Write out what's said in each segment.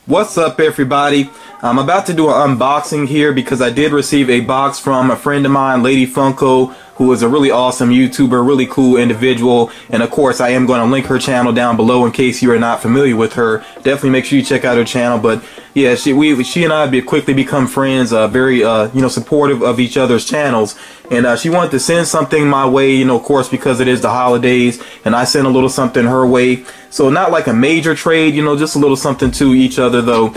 What's up, everybody? I'm about to do an unboxing here because I did receive a box from a friend of mine, LadyFunko, who is a really awesome YouTuber, really cool individual, and of course I am going to link her channel down below in case you are not familiar with her. Definitely make sure you check out her channel. But yeah, she and I quickly become friends, very supportive of each other's channels, and she wanted to send something my way, of course, because it is the holidays, and I sent a little something her way. So not like a major trade, just a little something to each other though.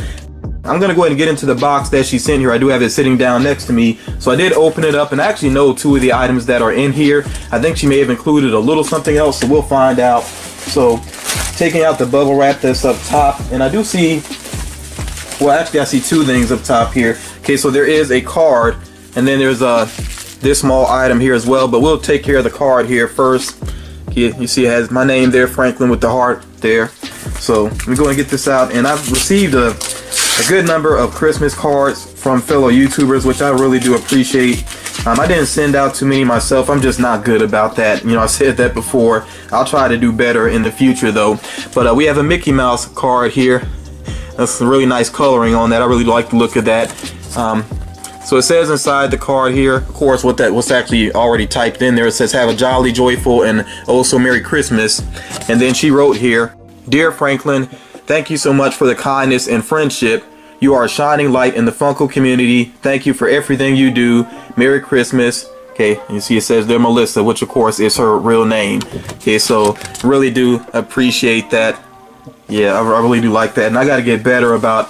I'm going to go ahead and get into the box that she sent here. I do have it sitting down next to me. So I did open it up and I actually know two of the items that are in here. I think she may have included a little something else, so we'll find out. So taking out the bubble wrap that's up top, and I do see, well, actually I see two things up top here. Okay, so there is a card, and then there's this small item here as well, but we'll take care of the card here first. You see it has my name there, Franklin, with the heart there. So let me go and get this out, and I've received a good number of Christmas cards from fellow YouTubers, which I really do appreciate. I didn't send out too many myself. I'm just not good about that. I said that before. I'll try to do better in the future though. But we have a Mickey Mouse card here. That's some really nice coloring on that. I really like the look of that. So it says inside the card here, of course, what's actually already typed in there. It says, "Have a jolly, joyful, and also Merry Christmas." And then she wrote here, "Dear Franklin, thank you so much for the kindness and friendship. You are a shining light in the Funko community. Thank you for everything you do. Merry Christmas." Okay, you see it says there Melissa, which of course is her real name. Okay, so really do appreciate that. Yeah, I really do like that. And I got to get better about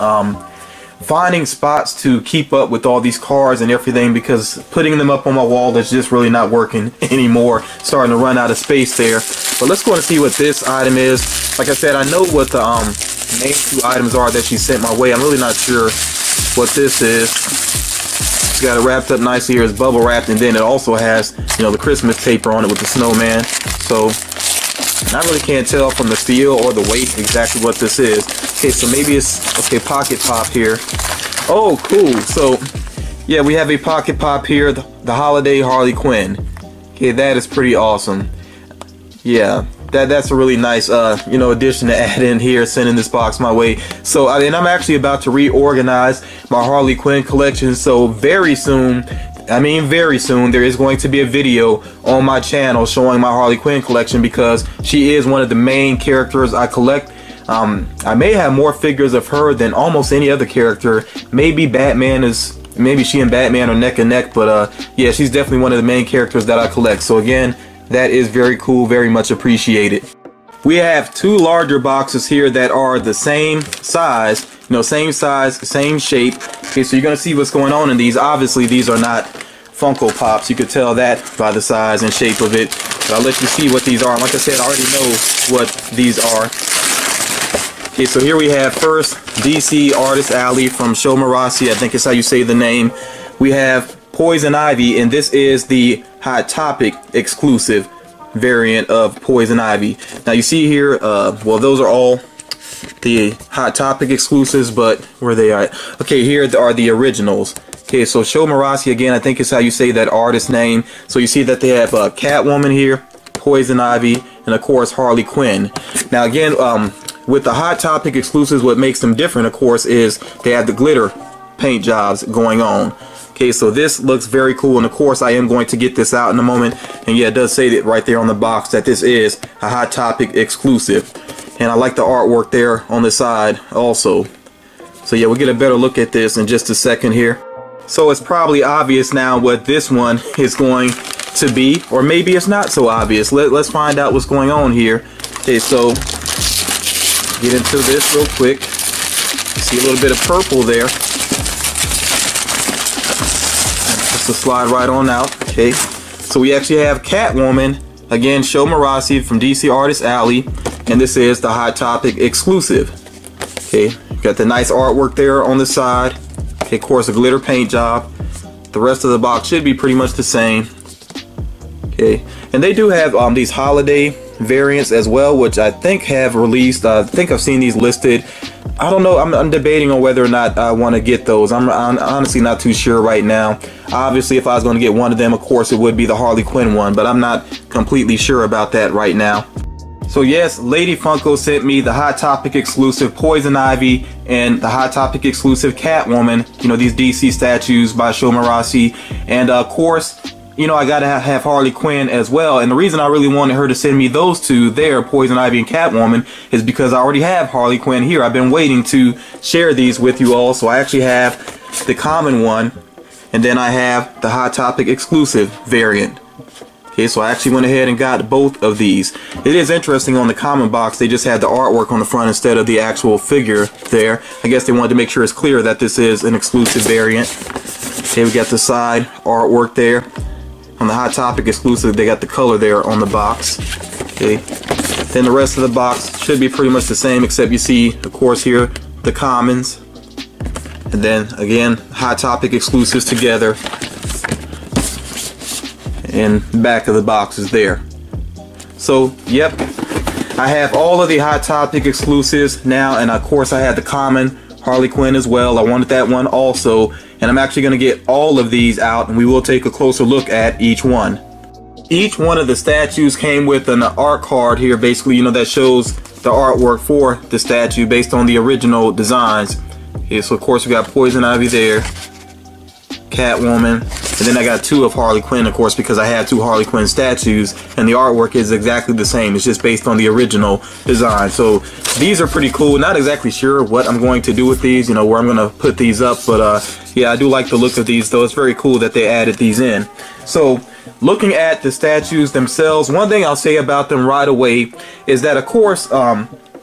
finding spots to keep up with all these cards and everything, because putting them up on my wall is just really not working anymore. Starting to run out of space there. But let's go and see what this item is. Like I said, I know what the main two items are that she sent my way. I'm really not sure what this is. It's got it wrapped up nicely here. It's bubble wrapped, and then it also has, the Christmas paper on it with the snowman. So I really can't tell from the feel or the weight exactly what this is. Okay, so maybe it's, okay, pocket pop here. Oh, cool. So yeah, we have a pocket pop here, the holiday Harley Quinn. Okay, that is pretty awesome. Yeah, that's a really nice addition to add in here, sending this box my way. So I'm actually about to reorganize my Harley Quinn collection, so very soon, there is going to be a video on my channel showing my Harley Quinn collection, because she is one of the main characters I collect. I may have more figures of her than almost any other character. Maybe she and Batman are neck and neck, but yeah, she's definitely one of the main characters that I collect. So again, that is very cool, very much appreciated. We have two larger boxes here that are the same size, same size, same shape. Okay, so you're gonna see what's going on in these. Obviously, these are not Funko Pops. You could tell that by the size and shape of it. So I'll let you see what these are. Like I said, I already know what these are. Okay, so here we have first DC Artist Alley from Show Marassi, I think is how you say the name. We have Poison Ivy, and this is the Hot Topic exclusive variant of Poison Ivy. Now you see here, well, those are all the Hot Topic exclusives, but where they are. Okay, here are the originals. Okay, so Show Marassi, again, I think is how you say that artist name. So you see that they have Catwoman here, Poison Ivy, and of course Harley Quinn. Now again, with the Hot Topic exclusives, what makes them different, of course, is they have the glitter paint jobs going on. Okay, so this looks very cool, and of course I am going to get this out in a moment. And yeah, it does say that right there on the box that this is a Hot Topic exclusive. And I like the artwork there on the side also. So yeah, we'll get a better look at this in just a second here. So it's probably obvious now what this one is going to be, or maybe it's not so obvious. Let's find out what's going on here. Okay, so get into this real quick. See a little bit of purple there. Just to slide right on out. Okay, so we actually have Catwoman, again, Show Marassi from DC Artist Alley, and this is the Hot Topic exclusive. Okay, got the nice artwork there on the side. Okay, of course, a glitter paint job. The rest of the box should be pretty much the same. Okay, and they do have these holiday variants as well, which I think have released. I think I've seen these listed. I don't know, I'm debating on whether or not I want to get those. I'm honestly not too sure right now. Obviously, if I was going to get one of them, of course it would be the Harley Quinn one, but I'm not completely sure about that right now. So yes, LadyFunko sent me the Hot Topic exclusive Poison Ivy and the Hot Topic exclusive Catwoman, you know, these DC statues by Shomarasi. And of course, you know, I gotta have Harley Quinn as well. And the reason I really wanted her to send me those two there, Poison Ivy and Catwoman, is because I already have Harley Quinn here. I've been waiting to share these with you all. So I actually have the common one, and then I have the Hot Topic exclusive variant. Okay, so I actually went ahead and got both of these. It is interesting, on the common box they just had the artwork on the front instead of the actual figure there. I guess they wanted to make sure it's clear that this is an exclusive variant. Okay, we got the side artwork there. On the Hot Topic exclusive, they got the color there on the box. Okay, then the rest of the box should be pretty much the same, except you see, of course, here the commons, and then again Hot Topic exclusives together. And back of the box is there. So yep, I have all of the Hot Topic exclusives now, and of course I had the common Harley Quinn as well. I wanted that one also, and I'm actually going to get all of these out, and we will take a closer look at each one. Each one of the statues came with an art card here, basically, you know, that shows the artwork for the statue based on the original designs. Okay, so of course we got Poison Ivy there, Catwoman, and then I got two of Harley Quinn, of course, because I had two Harley Quinn statues, and the artwork is exactly the same. It's just based on the original design. So these are pretty cool. Not exactly sure what I'm going to do with these, you know, where I'm going to put these up, but yeah, I do like the look of these, though. It's very cool that they added these in. So looking at the statues themselves, one thing I'll say about them right away is that, of course,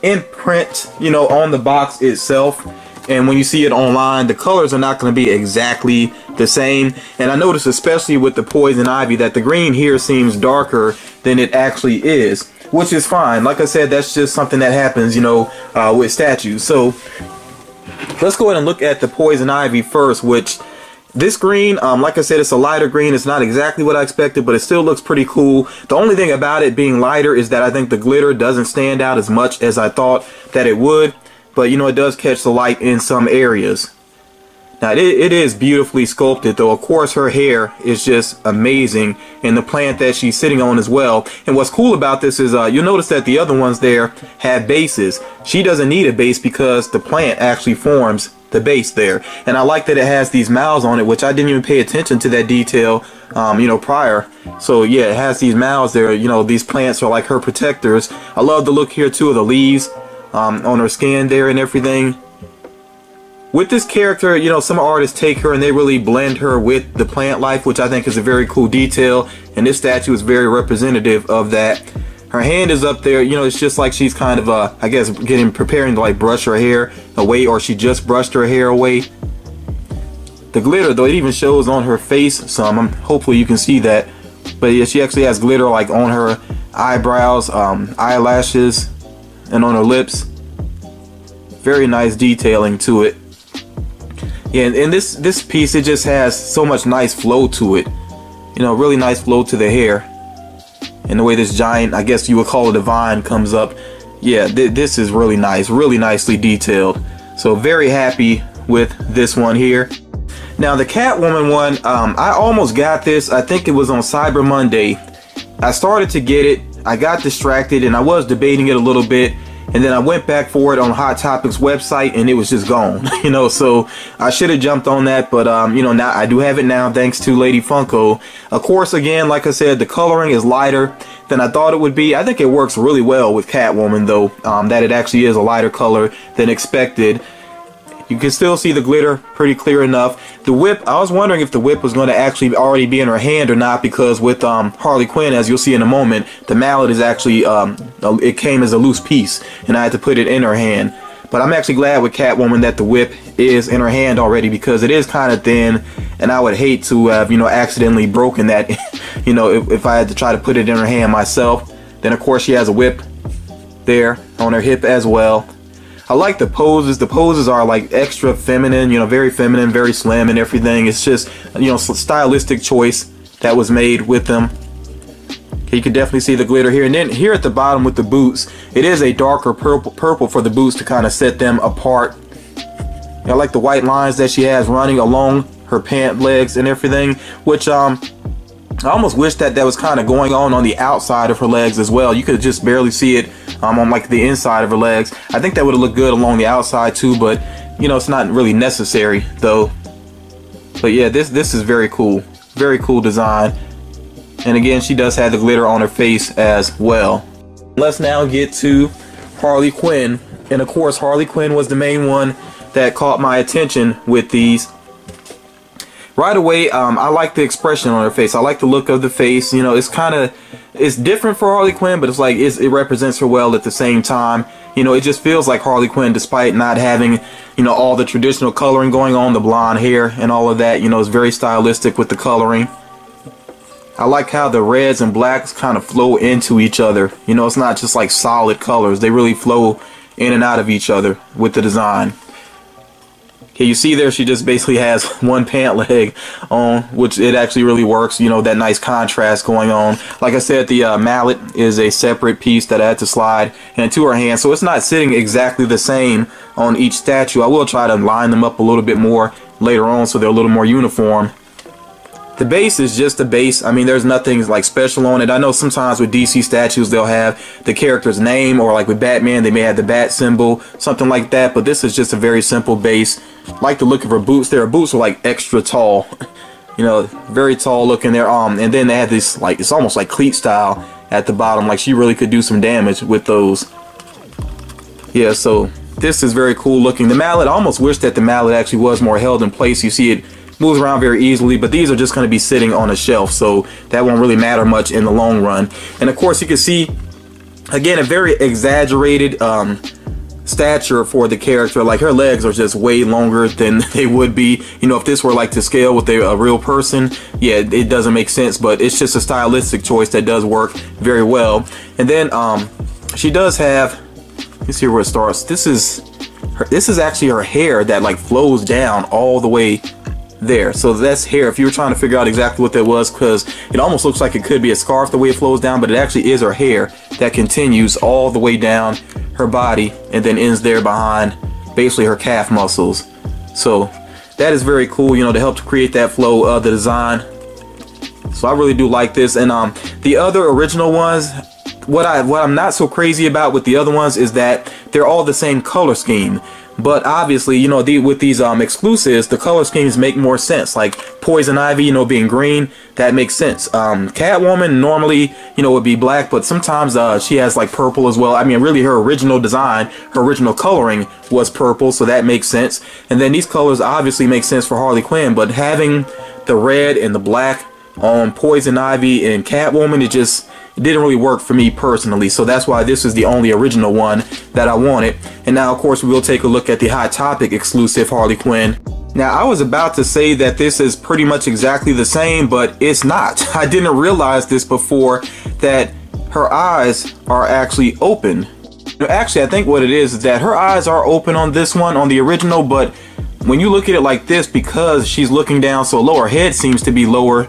in print, you know, on the box itself, and when you see it online, the colors are not going to be exactly the same. And I noticed, especially with the Poison Ivy, that the green here seems darker than it actually is, which is fine. Like I said, that's just something that happens, you know, with statues. So let's go ahead and look at the Poison Ivy first, which this green, like I said, it's a lighter green. It's not exactly what I expected, but it still looks pretty cool. The only thing about it being lighter is that I think the glitter doesn't stand out as much as I thought that it would. But, you know, it does catch the light in some areas. Now, it is beautifully sculpted, though. Of course, her hair is just amazing, and the plant that she's sitting on as well. And what's cool about this is you'll notice that the other ones there have bases. She doesn't need a base because the plant actually forms the base there. And I like that it has these mouths on it, which I didn't even pay attention to that detail, you know, prior. So yeah, it has these mouths there. You know, these plants are like her protectors. I love the look here too of the leaves on her skin there and everything. With this character, you know, some artists take her and they really blend her with the plant life, which I think is a very cool detail, and this statue is very representative of that. Her hand is up there, you know, it's just like she's kind of I guess preparing to like brush her hair away, or she just brushed her hair away. The glitter, though, it even shows on her face some. Hopefully you can see that, but yeah, she actually has glitter like on her eyebrows, eyelashes, and on her lips. Very nice detailing to it. Yeah, and this piece, it just has so much nice flow to it. You know, really nice flow to the hair. And the way this giant, I guess you would call it a vine, comes up. Yeah, this is really nice, really nicely detailed. So very happy with this one here. Now the Catwoman one, I almost got this. I think it was on Cyber Monday. I started to get it. I got distracted and I was debating it a little bit. And then I went back for it on Hot Topic's website and it was just gone, you know, so I should have jumped on that, but, you know, now I do have it now thanks to LadyFunko. Of course, again, like I said, the coloring is lighter than I thought it would be. I think it works really well with Catwoman, though, that it actually is a lighter color than expected. You can still see the glitter pretty clear enough. The whip, I was wondering if the whip was going to actually already be in her hand or not, because with Harley Quinn, as you'll see in a moment, the mallet is actually, it came as a loose piece, and I had to put it in her hand. But I'm actually glad with Catwoman that the whip is in her hand already, because it is kind of thin, and I would hate to have, you know, accidentally broken that, you know, if I had to try to put it in her hand myself. Then, of course, she has a whip there on her hip as well. I like the poses. The poses are like extra feminine, you know, very feminine, very slim and everything. It's just, you know, stylistic choice that was made with them. Okay, you can definitely see the glitter here. And then here at the bottom with the boots, it is a darker purple for the boots to kind of set them apart. I like the white lines that she has running along her pant legs and everything, which I almost wish that that was kind of going on the outside of her legs as well. You could just barely see it on like the inside of her legs. I think that would have looked good along the outside too, but you know, it's not really necessary though. But yeah, this is very cool. Very cool design. And again, she does have the glitter on her face as well. Let's now get to Harley Quinn. And of course, Harley Quinn was the main one that caught my attention with these. Right away, I like the expression on her face. I like the look of the face. You know, it's different for Harley Quinn, but it's like it represents her well at the same time. You know, it just feels like Harley Quinn despite not having, you know, all the traditional coloring going on, the blonde hair and all of that. You know, it's very stylistic with the coloring. I like how the reds and blacks kind of flow into each other. You know, it's not just like solid colors. They really flow in and out of each other with the design. Okay, you see there she just basically has one pant leg on, which it actually really works. You know, that nice contrast going on. Like I said, the mallet is a separate piece that I had to slide into her hand, so it's not sitting exactly the same on each statue. I will try to line them up a little bit more later on so they're a little more uniform. The base is just a base. I mean, there's nothing like special on it. I know sometimes with DC statues they'll have the character's name, or like with Batman they may have the bat symbol, something like that, but this is just a very simple base. Like the look of her boots. Their boots are like extra tall. You know, very tall looking there. And then they have this like, it's almost like cleat style at the bottom. Like she really could do some damage with those. Yeah, so this is very cool looking. The mallet, I almost wish that the mallet actually was more held in place. You see it moves around very easily, but these are just going to be sitting on a shelf, so that won't really matter much in the long run. And of course you can see again a very exaggerated stature for the character. Like her legs are just way longer than they would be, you know, if this were like to scale with a real person. Yeah, it doesn't make sense, but it's just a stylistic choice that does work very well. And then she does have, let's see where it starts. This is actually her hair that like flows down all the way there. So that's hair. If you were trying to figure out exactly what that was, because it almost looks like it could be a scarf the way it flows down, but it actually is her hair that continues all the way down her body and then ends there behind basically her calf muscles. So that is very cool, you know, to help to create that flow of the design. So I really do like this. And the other original ones, what I'm not so crazy about with the other ones is that they're all the same color scheme. But obviously, you know, with these exclusives, the color schemes make more sense. Like Poison Ivy, you know, being green, that makes sense. Catwoman normally, you know, would be black, but sometimes she has like purple as well. I mean, really, her original design, her original coloring was purple, so that makes sense. And then these colors obviously make sense for Harley Quinn, but having the red and the black on Poison Ivy and Catwoman, it didn't really work for me personally. So that's why this is the only original one that I wanted. And now of course we will take a look at the Hot Topic exclusive Harley Quinn. Now I was about to say that this is pretty much exactly the same, but it's not. I didn't realize this before, that her eyes are actually open. Actually, I think what it is that her eyes are open on this one, on the original, but when you look at it like this, because she's looking down so low, her head seems to be lower.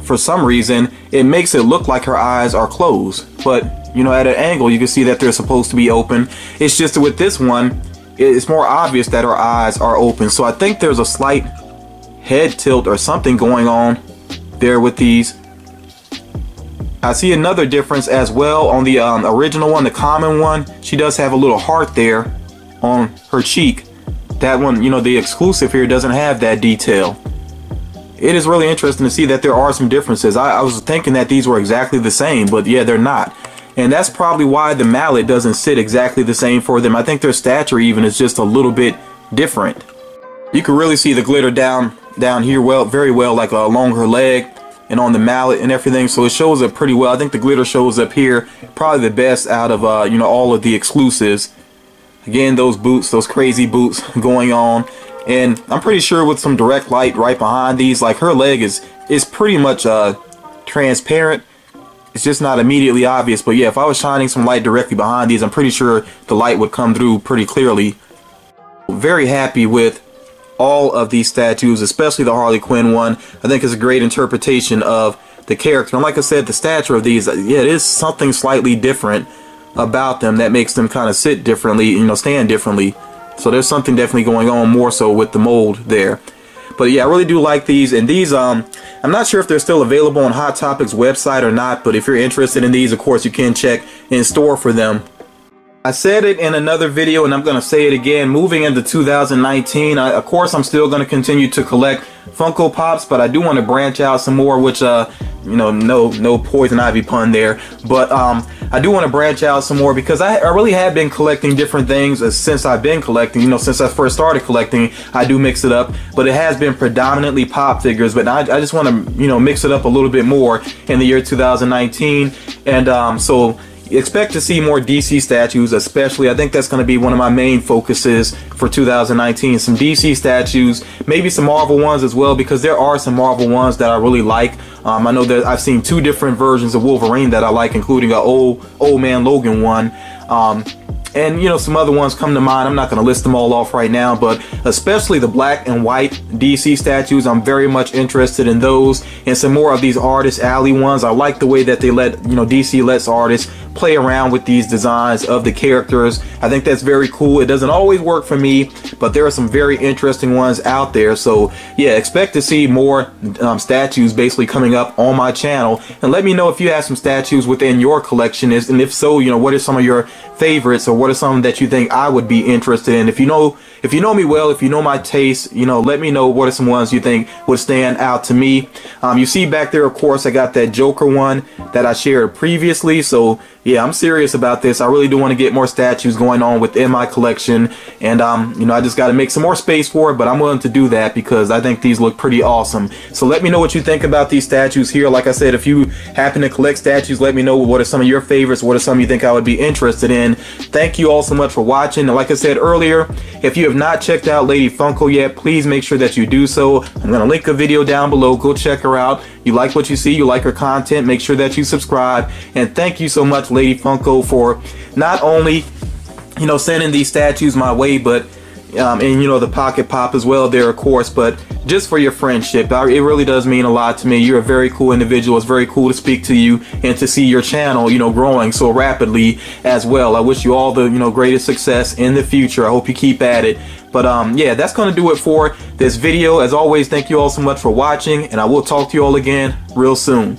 For some reason, it makes it look like her eyes are closed, but you know, at an angle you can see that they're supposed to be open. It's just that with this one, it's more obvious that her eyes are open. So I think there's a slight head tilt or something going on there with these. I see another difference as well on the original one, the common one. She does have a little heart there on her cheek. That one, you know, the exclusive here doesn't have that detail. It is really interesting to see that there are some differences. I was thinking that these were exactly the same, but yeah, they're not. And that's probably why the mallet doesn't sit exactly the same for them. I think their stature even is just a little bit different. You can really see the glitter down here very well, like along her leg and on the mallet and everything. So it shows up pretty well. I think the glitter shows up here probably the best out of you know, all of the exclusives. Again, those boots, those crazy boots going on. And I'm pretty sure with some direct light right behind these, like her leg is pretty much transparent. It's just not immediately obvious. But yeah, if I was shining some light directly behind these, I'm pretty sure the light would come through pretty clearly. Very happy with all of these statues, especially the Harley Quinn one. I think it's a great interpretation of the character. And like I said, the stature of these, yeah, it is something slightly different about them that makes them kind of sit differently, you know, stand differently. So there's something definitely going on more so with the mold there. But yeah, I really do like these. And these, I'm not sure if they're still available on Hot Topics website or not, but if you're interested in these, of course, you can check in store for them. I said it in another video, and I'm going to say it again. Moving into 2019, of course, I'm still going to continue to collect Funko Pops, but I do want to branch out some more, which, you know, no poison ivy pun there. But I do want to branch out some more because I really have been collecting different things since I've been collecting. You know, since I first started collecting, I do mix it up, but it has been predominantly pop figures. But I just want to, you know, mix it up a little bit more in the year 2019, and so expect to see more DC statues, especially. I think that's going to be one of my main focuses for 2019. Some DC statues, maybe some Marvel ones as well, because there are some Marvel ones that I really like. I know that I've seen 2 different versions of Wolverine that I like, including an old man Logan one. And, you know, some other ones come to mind. I'm not going to list them all off right now, but especially the black and white DC statues, I'm very much interested in those, and some more of these Artist Alley ones. I like the way that they let, you know, DC lets artists play around with these designs of the characters. I think that's very cool. It doesn't always work for me, but there are some very interesting ones out there. So yeah, expect to see more statues basically coming up on my channel, and let me know if you have some statues within your collection, and if so, you know, what are some of your favorites, or what are some that you think I would be interested in. If you know me well, if you know my taste, you know, let me know what are some ones you think would stand out to me. You see back there, of course, I got that Joker one that I shared previously. So yeah, I'm serious about this. I really do want to get more statues going on within my collection, and you know, I just got to make some more space for it, but I'm willing to do that because I think these look pretty awesome. So let me know what you think about these statues here. Like I said, if you happen to collect statues, let me know what are some of your favorites, what are some you think I would be interested in. Thank you all so much for watching, and like I said earlier, if you have not checked out LadyFunko yet, please make sure that you do so. I'm going to link a video down below. Go check her out. You like what you see, you like her content, make sure that you subscribe. And thank you so much, LadyFunko, for not only, you know, sending these statues my way, but and you know, the pocket pop as well there, of course, but just for your friendship. It really does mean a lot to me. You're a very cool individual. It's very cool to speak to you and to see your channel, you know, growing so rapidly as well. I wish you all the, you know, greatest success in the future. I hope you keep at it. But yeah, that's going to do it for this video. As always, thank you all so much for watching, and I will talk to you all again real soon.